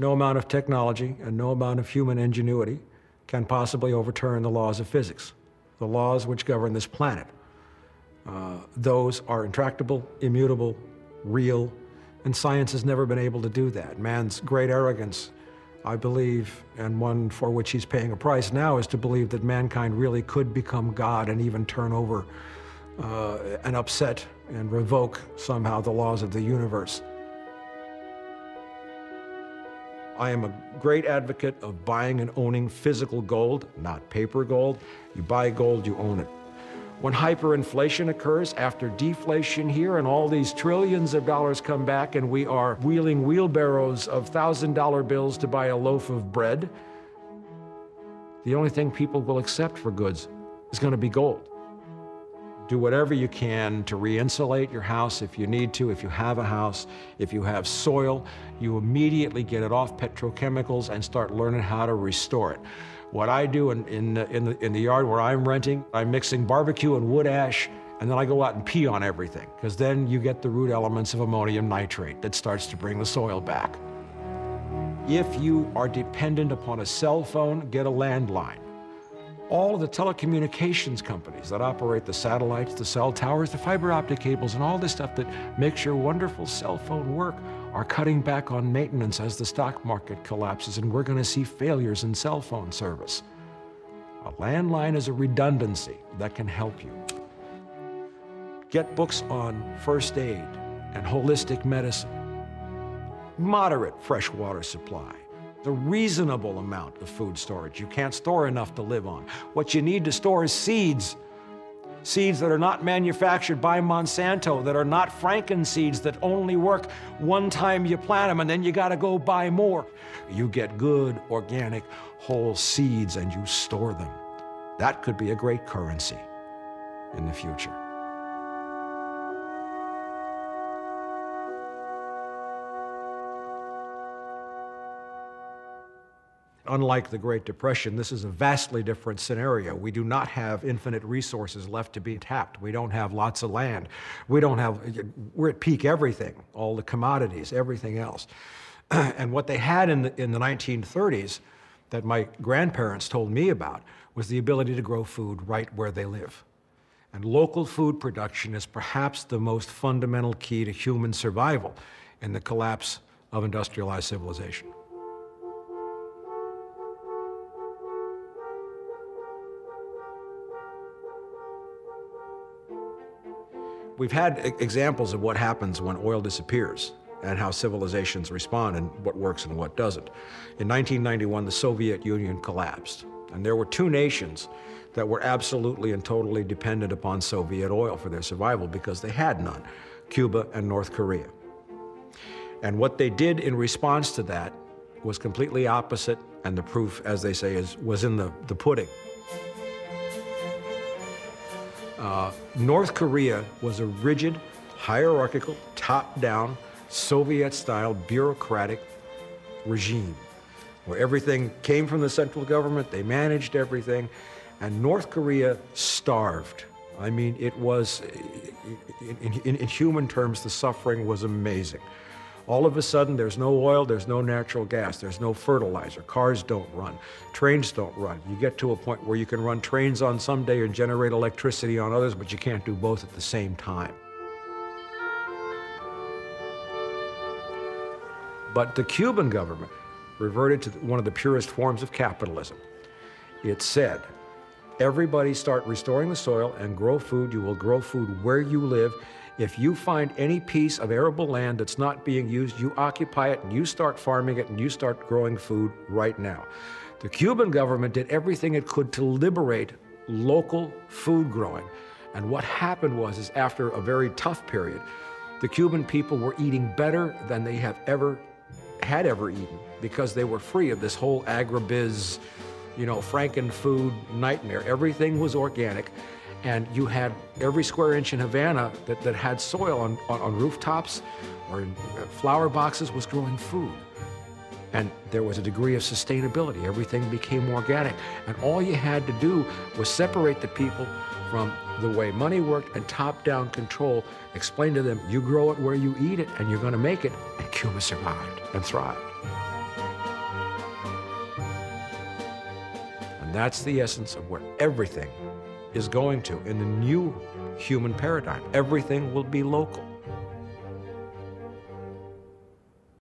No amount of technology and no amount of human ingenuity can possibly overturn the laws of physics, the laws which govern this planet. Those are intractable, immutable, real, and science has never been able to do that. Man's great arrogance, I believe, and one for which he's paying a price now, is to believe that mankind really could become God and even turn over and upset and revoke somehow the laws of the universe. I am a great advocate of buying and owning physical gold, not paper gold. You buy gold, you own it. When hyperinflation occurs after deflation here and all these trillions of dollars come back and we are wheeling wheelbarrows of $1,000 bills to buy a loaf of bread, the only thing people will accept for goods is going to be gold. Do whatever you can to re-insulate your house if you need to. If you have a house, if you have soil, you immediately get it off petrochemicals and start learning how to restore it. What I do in the yard where I'm renting, I'm mixing barbecue and wood ash, and then I go out and pee on everything, because then you get the root elements of ammonium nitrate that starts to bring the soil back. If you are dependent upon a cell phone, get a landline. All of the telecommunications companies that operate the satellites, the cell towers, the fiber optic cables, and all this stuff that makes your wonderful cell phone work are cutting back on maintenance as the stock market collapses, and we're going to see failures in cell phone service. A landline is a redundancy that can help you. Get books on first aid and holistic medicine. Moderate freshwater supply. The reasonable amount of food storage. You can't store enough to live on. What you need to store is seeds. Seeds that are not manufactured by Monsanto, that are not frankenseeds, that only work one time you plant them and then you gotta go buy more. You get good, organic, whole seeds and you store them. That could be a great currency in the future. Unlike the Great Depression, this is a vastly different scenario. We do not have infinite resources left to be tapped. We don't have lots of land. We're at peak everything, all the commodities, everything else. And what they had in the 1930s that my grandparents told me about was the ability to grow food right where they live. And local food production is perhaps the most fundamental key to human survival in the collapse of industrialized civilization. We've had examples of what happens when oil disappears and how civilizations respond and what works and what doesn't. In 1991, the Soviet Union collapsed, and there were two nations that were absolutely and totally dependent upon Soviet oil for their survival because they had none, Cuba and North Korea. And what they did in response to that was completely opposite, and the proof, as they say, was in the pudding. North Korea was a rigid, hierarchical, top-down, Soviet-style, bureaucratic regime where everything came from the central government, they managed everything, and North Korea starved. I mean, it was, in human terms, the suffering was amazing. All of a sudden, there's no oil, there's no natural gas, there's no fertilizer, cars don't run, trains don't run. You get to a point where you can run trains on some day and generate electricity on others, but you can't do both at the same time. But the Cuban government reverted to one of the purest forms of capitalism. It said, everybody start restoring the soil and grow food. You will grow food where you live. If you find any piece of arable land that's not being used, you occupy it and you start farming it and you start growing food right now. The Cuban government did everything it could to liberate local food growing. And what happened was after a very tough period, the Cuban people were eating better than they had ever eaten because they were free of this whole agribiz, franken-food nightmare. Everything was organic. And you had every square inch in Havana that had soil on rooftops or in flower boxes was growing food. And there was a degree of sustainability. Everything became organic. And all you had to do was separate the people from the way money worked and top-down control. Explain to them, you grow it where you eat it and you're going to make it. And Cuba survived and thrived. And that's the essence of where everything is going to in the new human paradigm. Everything will be local.